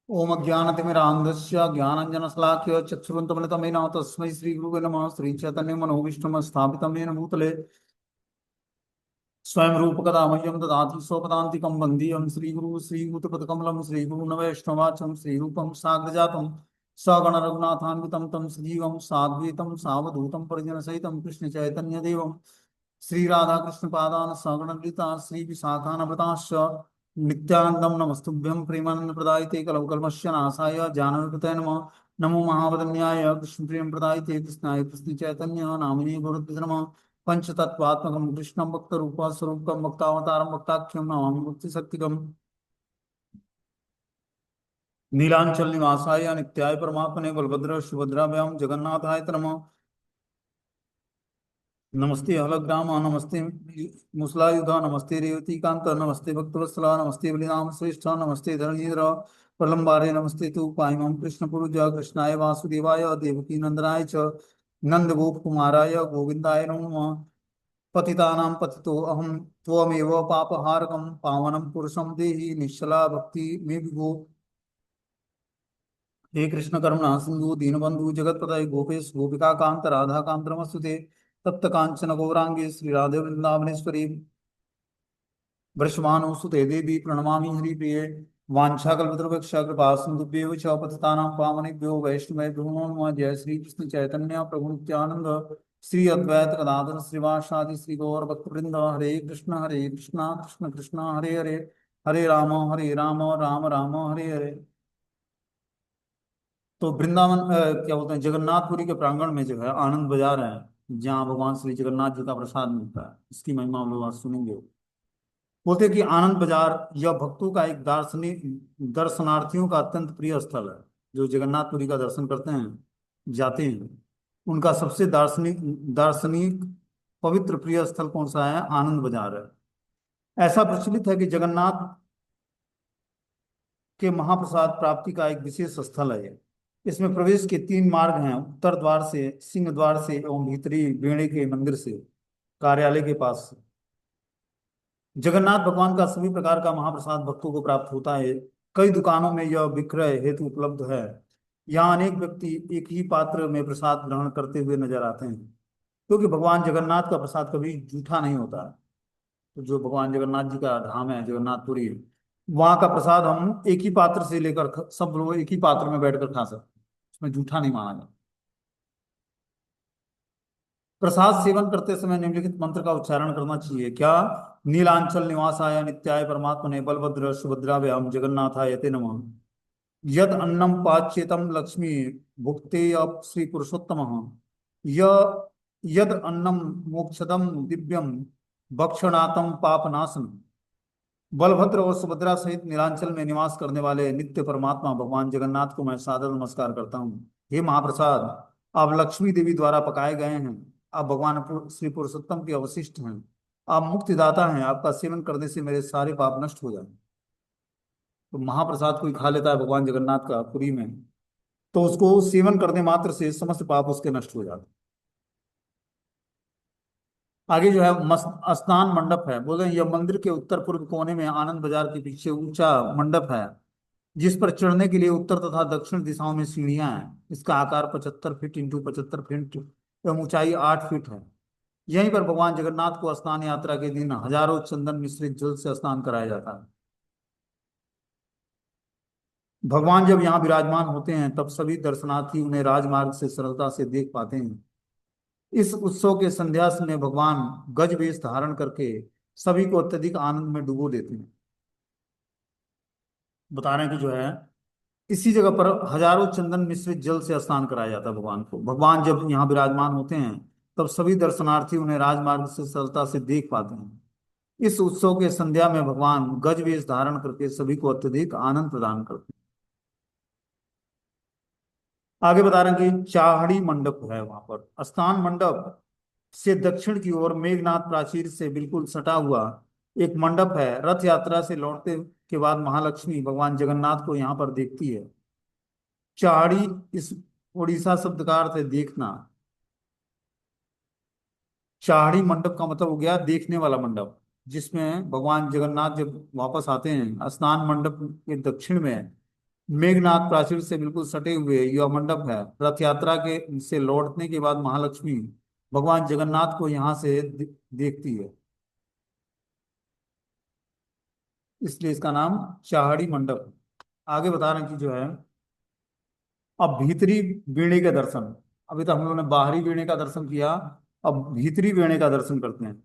ओम अज्ञानतिमिरान्धस्य ज्ञानाञ्जनशलाकया चक्षुरुन्मिलितं तस्मै श्रीगुरुवे नमः। श्रीचैतन्यमनोभीष्टं स्थापितं येन भूतले स्वयं रूपकदा मह्यं ददाति स्वपदान्तिकं वन्देऽहं श्रीगुरुं श्रीयुतपदकमलं श्रीगुरुन् श्रीरूपं साग्रजातं सगण रघुनाथान्वितं तं सजीवं साद्वैतं सावधूतं परिजनसहितं कृष्णचैतन्यदेवं श्रीराधाकृष्णपादान् सगणललिता श्रीविशाखान्विताश्च नित्यानन्दं नमस्तुभ्यं प्रेमानन्दप्रदायिते कलौकल्मस्य नाशाय जानवीकृताय नमः। नमो महावदन्याय कृष्णप्रियं प्रदायिते कृष्णाय कृष्णचैतन्य नामिने गुरुभ्यो नमः। पंचतत्वात्मकं कृष्णं भक्तरूपा स्वरूपं भक्तावतारं भक्ताख्यं नमामि मुक्तिशक्तिकम् नीलांचल निवासाय नित्याय परमात्मने बलभद्र सुभद्राभ्यां जगन्नाथाय नमः। नमस्ते हलग्राम नमस्ते मुसलायुधा नमस्ते रेवतीकांत नमस्ते भक्तवत्सला नमस्ते बलिराम श्रेष्ठ नमस्ते धरणीधर प्रलंबारे नमस्ते तु पाइमं कृष्णपुरुष कृष्णाय वासुदेवाय देवकी नंदनाय च नंदगोप कुमाराय गोविंदाय नमो नमः। पतितानां पतितो अहं त्वमेव पापहारकं पावनं पुरुषं देहि निश्चला भक्ति मे विभो। हे कृष्ण करुणा सिंधु दीनबंधु जगतपते गोपेश गोपिका कांत राधा कांत नमस्तुते। तप्त कांचन गौरांगे श्री राधे वृंदावनेश्वरी वृषभानुसुते देवी प्रणमामि हरिप्रिये। वाञ्छाकल्पतरुभ्यश्च कृपा सिन्धुभ्येव च पतितानां पावनेभ्यो वैष्णवेभ्यो नमो नमः। जय श्री कृष्ण चैतन्य प्रभु नित्यानंद श्री अद्वैत गदाधर श्रीवासादि श्री गौर भक्तवृंद। हरे कृष्णा कृष्ण कृष्णा हरे हरे हरे राम राम राम हरे हरे। तो वृंदावन क्या बोलते हैं जगन्नाथपुरी के प्रांगण में जो है आनंद बाजार है जहाँ भगवान श्री जगन्नाथ जी का प्रसाद मिलता है। इसकी महिमा हम लोग आज सुनेंगे। बोलते हैं कि आनंद बाजार यह भक्तों का एक दार्शनिक दर्शनार्थियों का अत्यंत प्रिय स्थल है। जो जगन्नाथपुरी का दर्शन करते हैं जाते हैं उनका सबसे दार्शनिक दार्शनिक पवित्र प्रिय स्थल कौन सा है? आनंद बाजार है। ऐसा प्रचलित है कि जगन्नाथ के महाप्रसाद प्राप्ति का एक विशेष स्थल है ये। इसमें प्रवेश के तीन मार्ग हैं, उत्तर द्वार से, सिंह द्वार से एवं भीतरी बेड़े के मंदिर से, कार्यालय के पास से। जगन्नाथ भगवान का सभी प्रकार का महाप्रसाद भक्तों को प्राप्त होता है। कई दुकानों में यह विक्रय हेतु उपलब्ध है। यहाँ अनेक व्यक्ति एक ही पात्र में प्रसाद ग्रहण करते हुए नजर आते हैं, क्योंकि भगवान जगन्नाथ का प्रसाद कभी जूठा नहीं होता। तो जो भगवान जगन्नाथ जी का धाम है जगन्नाथपुरी, वहाँ का प्रसाद हम एक ही पात्र से लेकर सब लोग एक ही पात्र में बैठकर खा सकते हैं। उसमें जूठा नहीं माना जाता। प्रसाद सेवन करते समय निम्नलिखित मंत्र का उच्चारण करना चाहिए। क्या? नीलांचल निवासाय नित्याय परमात्मने बलभद्र सुभद्राभ्याम जगन्नाथाय ते नमः। यद अन्नम पाच्येतम लक्ष्मी भुक्ते अप श्री पुरुषोत्तम। य यद अन्नम मोक्षदम दिव्यम भक्षणातम पापनाशन। बलभद्र और सुभद्रा सहित नीलांचल में निवास करने वाले नित्य परमात्मा भगवान जगन्नाथ को मैं सादर नमस्कार करता हूँ। हे महाप्रसाद, आप लक्ष्मी देवी द्वारा पकाए गए हैं। आप भगवान श्री पुरुषोत्तम के अवशिष्ट हैं। आप मुक्तिदाता हैं। आपका सेवन करने से मेरे सारे पाप नष्ट हो जाए। तो महाप्रसाद कोई खा लेता है भगवान जगन्नाथ का पुरी में, तो उसको सेवन करने मात्र से समस्त पाप उसके नष्ट हो जाते हैं। आगे जो है स्नान मंडप है। बोले यह मंदिर के उत्तर पूर्व कोने में आनंद बाजार के पीछे ऊंचा मंडप है, जिस पर चढ़ने के लिए उत्तर तथा दक्षिण दिशाओं में सीढ़ियां हैं। इसका आकार 75 फीट इंटू 75 फीट एवं ऊंचाई 8 फीट है। यहीं पर भगवान जगन्नाथ को स्नान यात्रा के दिन हजारों चंदन मिश्रित जल से स्नान कराया जाता है। भगवान जब यहाँ विराजमान होते हैं तब सभी दर्शनार्थी उन्हें राजमार्ग से सरलता से देख पाते हैं। इस उत्सव के संध्या में भगवान गज वेश धारण करके सभी को अत्यधिक आनंद में डुबो देते हैं। बता रहे हैं कि जो है इसी जगह पर हजारों चंदन मिश्रित जल से स्नान कराया जाता है भगवान को। भगवान जब यहाँ विराजमान होते हैं तब सभी दर्शनार्थी उन्हें राजमार्ग से सरलता से देख पाते हैं। इस उत्सव के संध्या में भगवान गज वेश धारण करके सभी को अत्यधिक आनंद प्रदान करते हैं। आगे बता रहे हैं कि चाहड़ी मंडप है वहां पर। स्नान मंडप से दक्षिण की ओर मेघनाथ प्राचीर से बिल्कुल सटा हुआ एक मंडप है। रथ यात्रा से लौटते के बाद महालक्ष्मी भगवान जगन्नाथ को यहाँ पर देखती है। चाहड़ी इस उड़ीसा शब्द का अर्थ है देखना। चाहड़ी मंडप का मतलब हो गया देखने वाला मंडप, जिसमें भगवान जगन्नाथ जब वापस आते हैं स्नान मंडप के दक्षिण में मेघनाथ प्राचीर से बिल्कुल सटे हुए यह मंडप है। रथ यात्रा के से लौटने के बाद महालक्ष्मी भगवान जगन्नाथ को यहाँ से देखती है, इसलिए इसका नाम चाहड़ी मंडप है। आगे बता रहे हैं कि जो है, अब भीतरी वीणे के दर्शन। अभी तो हम लोगों ने बाहरी वीणे का दर्शन किया, अब भीतरी वीणे का दर्शन करते हैं।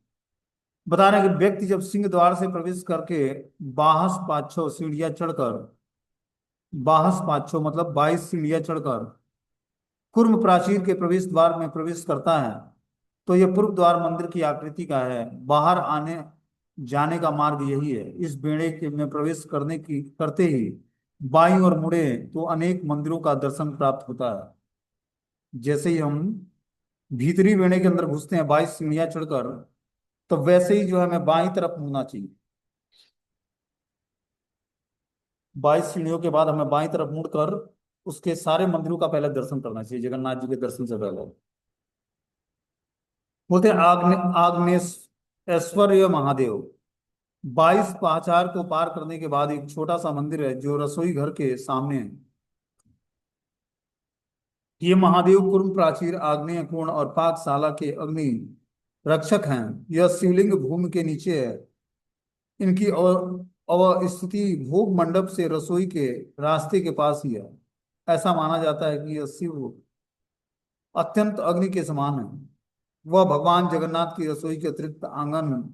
बता रहे हैं कि व्यक्ति जब सिंह द्वार से प्रवेश करके बाहस पाछो सीढ़ियां चढ़कर, बाहस पाछो मतलब 22 सीढ़ियां चढ़कर कुर्म प्राचीर के प्रवेश द्वार में प्रवेश करता है, तो यह पूर्व द्वार मंदिर की आकृति का है। बाहर आने जाने का मार्ग यही है। इस बेड़े के में प्रवेश करते ही बाईं ओर मुड़े तो अनेक मंदिरों का दर्शन प्राप्त होता है। जैसे ही हम भीतरी बेड़े के अंदर घुसते हैं 22 सीढ़ियां चढ़कर, तो वैसे ही जो है हमें बाईं तरफ मुड़ना चाहिए। 22 सीढ़ियों के बाद हमें बाईं तरफ मुड़कर उसके सारे मंदिरों का पहले दर्शन करना चाहिए, जगन्नाथ जी के दर्शन से पहले। बोलते हैं आग्नेश ऐश्वर्य महादेव। 22 पहाचार को पार करने के बाद एक छोटा सा मंदिर है जो रसोई घर के सामने है। ये महादेव कुर्म प्राचीर आग्नेय कोण और पाकशाला के अग्नि रक्षक हैं। यह शिवलिंग भूमि के नीचे है। इनकी अवस्थिति भोग मंडप से रसोई के रास्ते के पास ही है। ऐसा माना जाता है कि यह शिव अत्यंत अग्नि के समान है। वह भगवान जगन्नाथ की रसोई के अतिरिक्त आंगन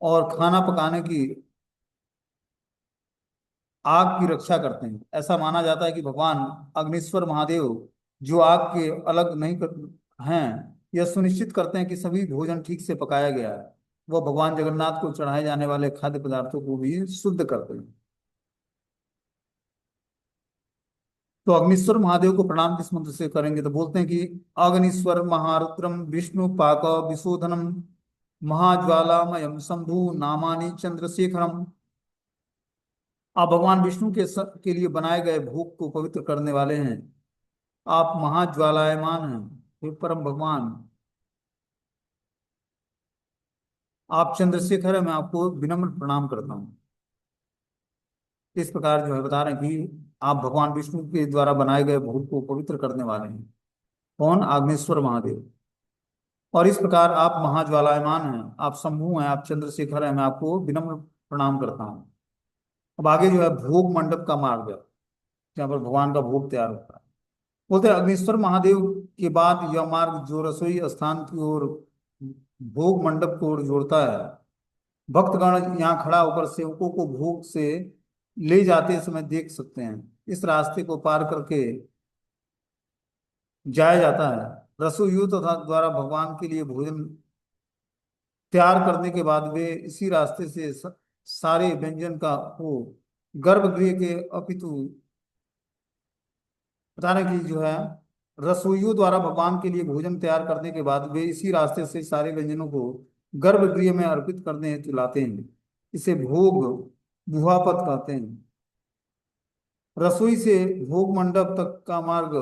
और खाना पकाने की आग की रक्षा करते हैं। ऐसा माना जाता है कि भगवान अग्निश्वर महादेव जो आग के अलग नहीं हैं, यह सुनिश्चित करते हैं कि सभी भोजन ठीक से पकाया गया है। वह भगवान जगन्नाथ को चढ़ाए जाने वाले खाद्य पदार्थों को भी शुद्ध करते हैं। तो अग्निश्वर महादेव को प्रणाम किस मंत्र से करेंगे, तो बोलते हैं कि अग्निश्वर महारुद्रम विष्णु पाक विशोधनम महाज्वालामयम शंभु नामानि चंद्रशेखरम। आप भगवान विष्णु के लिए बनाए गए भोग को पवित्र करने वाले हैं। आप महाज्वालायमान हैं, हे परम भगवान। आप चंद्रशेखर है, मैं आपको विनम्र प्रणाम करता हूँ। इस प्रकार जो है बता रहे हैं कि आप भगवान विष्णु के द्वारा बनाए गए भोग को पवित्र करने वाले हैं। कौन? आग्नेश्वर महादेव। और इस प्रकार आप महाज्वालायमान हैं, आप शंभु हैं, आप चंद्रशेखर हैं, मैं आपको विनम्र प्रणाम करता हूँ। अब आगे जो है भोग मंडप का मार्ग है, जहाँ पर भगवान का भोग तैयार होता है। बोलते हैं अग्निश्वर महादेव के बाद यह मार्ग जो रसोई स्थान की ओर भोग मंडप को ओर जोड़ता है। भक्तगण यहाँ खड़ा होकर सेवकों को भोग से ले जाते समय देख सकते हैं। इस रास्ते को पार करके जाया जाता है। रसोइयों तथा द्वारा भगवान के लिए भोजन तैयार करने के बाद वे इसी रास्ते से सारे व्यंजन का को गर्भगृह के अपितु बताने की जो है, रसोइयों द्वारा भगवान के लिए भोजन तैयार करने के बाद वे इसी रास्ते से सारे व्यंजनों को गर्भगृह में अर्पित करने हेतु लाते हैं। इसे भोग गुहापत कहते हैं। रसोई से भोग मंडप तक का मार्ग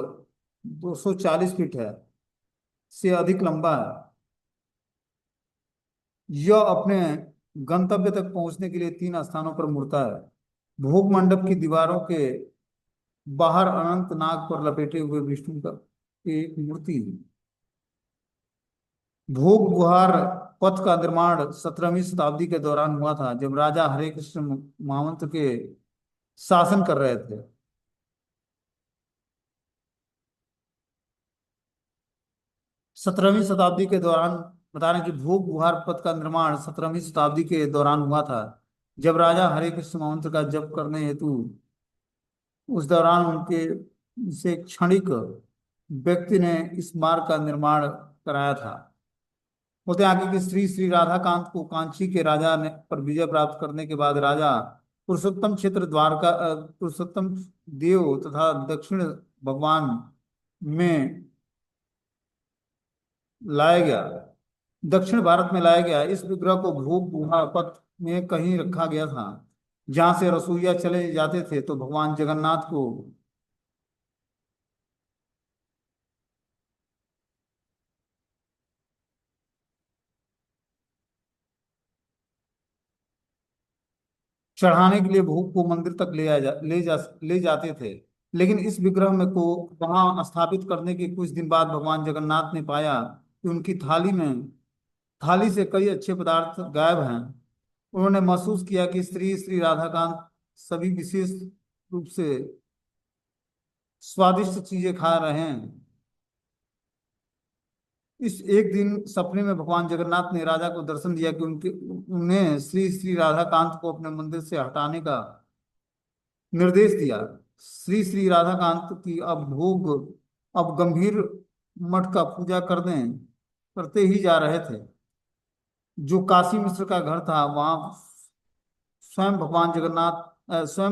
240 फीट है से अधिक लंबा है। यह अपने गंतव्य तक पहुंचने के लिए 3 स्थानों पर मुड़ता है। भोग मंडप की दीवारों के बाहर अनंत नाग पर लपेटे हुए विष्णु का की एक मूर्ति है। भोग गुहार पथ का निर्माण 17वीं शताब्दी के दौरान हुआ था, जब राजा हरे कृष्ण महामंत्र के शासन कर रहे थे। 17वीं शताब्दी के दौरान बता रहे हैं कि भोग गुहार पथ का निर्माण 17वीं शताब्दी के दौरान हुआ था, जब राजा हरे कृष्ण महामंत्र का जप करने हेतु उस दौरान उनके से क्षणिक व्यक्ति ने इस मार्ग का निर्माण कराया था। बोलते हैं आगे कि श्री श्री राधाकांत को कांची के राजा ने पर विजय प्राप्त करने के बाद राजा पुरुषोत्तम क्षेत्र द्वारका पुरुषोत्तम देव तथा दक्षिण भगवान में लाया गया, दक्षिण भारत में लाया गया। इस विग्रह को भोग गुहा पथ में कहीं रखा गया था, जहां से रसोइया चले जाते थे तो भगवान जगन्नाथ को चढ़ाने के लिए भोग को मंदिर तक ले जाते थे। लेकिन इस विग्रह में को वहां स्थापित करने के कुछ दिन बाद भगवान जगन्नाथ ने पाया कि उनकी थाली से कई अच्छे पदार्थ गायब हैं। उन्होंने महसूस किया कि श्री श्री राधाकांत सभी विशेष रूप से स्वादिष्ट चीजें खा रहे हैं। इस एक दिन सपने में भगवान जगन्नाथ ने राजा को दर्शन दिया कि उनके उन्हें श्री श्री राधाकांत को अपने मंदिर से हटाने का निर्देश दिया। श्री श्री राधाकांत की अब गंभीर मठ का पूजा करते ही जा रहे थे। जो काशी मिश्र का घर था वहां स्वयं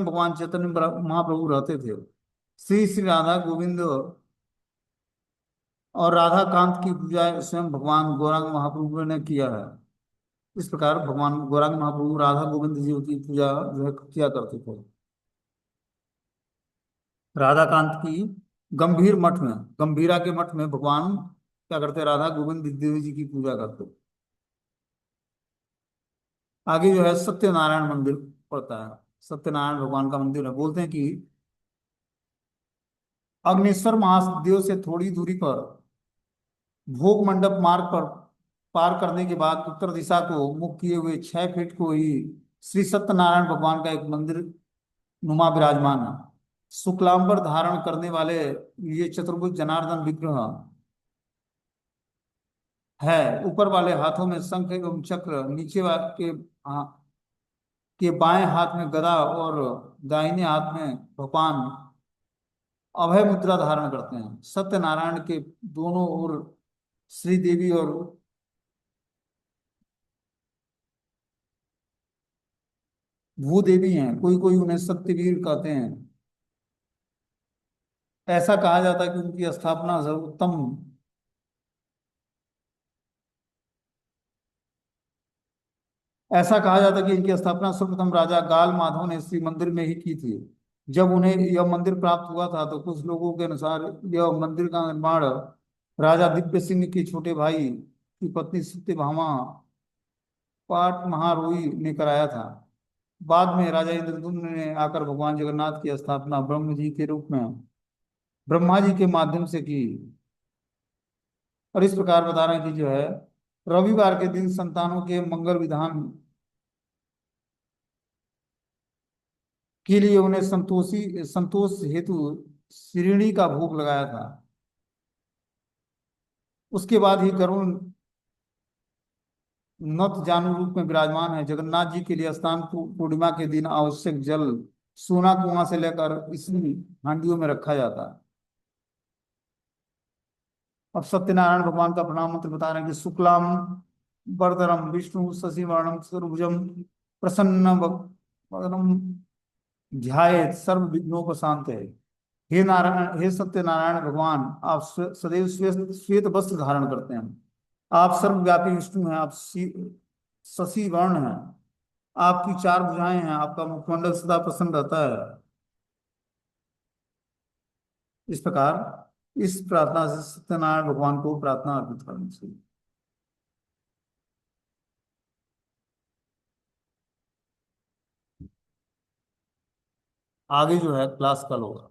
भगवान चैतन्य महाप्रभु रहते थे। श्री श्री राधा गोविंद और राधा कांत की पूजा स्वयं भगवान गौरांग महाप्रभु ने किया है। इस प्रकार भगवान गौरांग महाप्रभु राधा गोविंद जी की पूजा जो है किया करते थे। राधा कांत की गंभीरा के मठ में भगवान क्या करते, राधा गोविंद देवी जी की पूजा करते। आगे जो है सत्यनारायण मंदिर पड़ता है। सत्यनारायण भगवान का मंदिर है। बोलते हैं कि अग्निश्वर महादेव से थोड़ी दूरी पर भोग मंडप मार्ग पर पार करने के बाद उत्तर दिशा को मुख किए हुए 6 फीट को ही श्री सत्यनारायण भगवान का एक मंदिर नुमा विराजमान है। शुक्लांबर धारण करने वाले ये चतुर्भुज जनार्दन विग्रह है। ऊपर वाले हाथों में शंख एवं चक्र, के बाएं हाथ में गदा और दाहिने हाथ में भगवान अभय मुद्रा धारण करते हैं। सत्यनारायण के दोनों ओर श्री देवी और भूदेवी हैं। कोई कोई उन्हें सत्यवीर कहते हैं। ऐसा कहा जाता है कि उनकी स्थापना सर्वोत्तम ऐसा कहा जाता है कि इनकी स्थापना सर्वप्रथम राजा गाल माधव ने श्री मंदिर में ही की थी। जब उन्हें यह मंदिर प्राप्त हुआ था तो कुछ लोगों के अनुसार यह मंदिर का निर्माण राजा दिव्य सिंह के छोटे भाई की पत्नी सत्यभामा पाट महारोही ने कराया था। बाद में राजा इंद्रद्युम्न ने आकर भगवान जगन्नाथ की स्थापना ब्रह्म जी के रूप में ब्रह्मा जी के माध्यम से की। और इस प्रकार बता रहे हैं कि जो है रविवार के दिन संतानों के मंगल विधान के लिए उन्हें संतोष हेतु श्रीणी का भोग लगाया था। उसके बाद ही गरुण नत जानू रूप में विराजमान है। जगन्नाथ जी के लिए स्नान पूर्णिमा के दिन आवश्यक जल सोना कुआं से लेकर इसी हांडियों में रखा जाता है। अब सत्यनारायण भगवान का प्रणाम मंत्र बता रहे हैं कि शुक्लाम वरदरम विष्णु शशिवर्णम चतुर्भुजम प्रसन्न वदनम ध्यायेत सर्व विघ्नोपशांत है। हे नारायण, हे सत्यनारायण भगवान, आप सदैव श्वेत श्वेत वस्त्र धारण करते हैं। आप सर्वव्यापी विष्णु हैं। आप शशि वर्ण हैं। आपकी 4 भुजाएं हैं। आपका मुखमंडल सदा प्रसन्न रहता है। इस प्रकार इस प्रार्थना से सत्यनारायण भगवान को प्रार्थना अर्पित करनी चाहिए। आगे जो है क्लास कल होगा।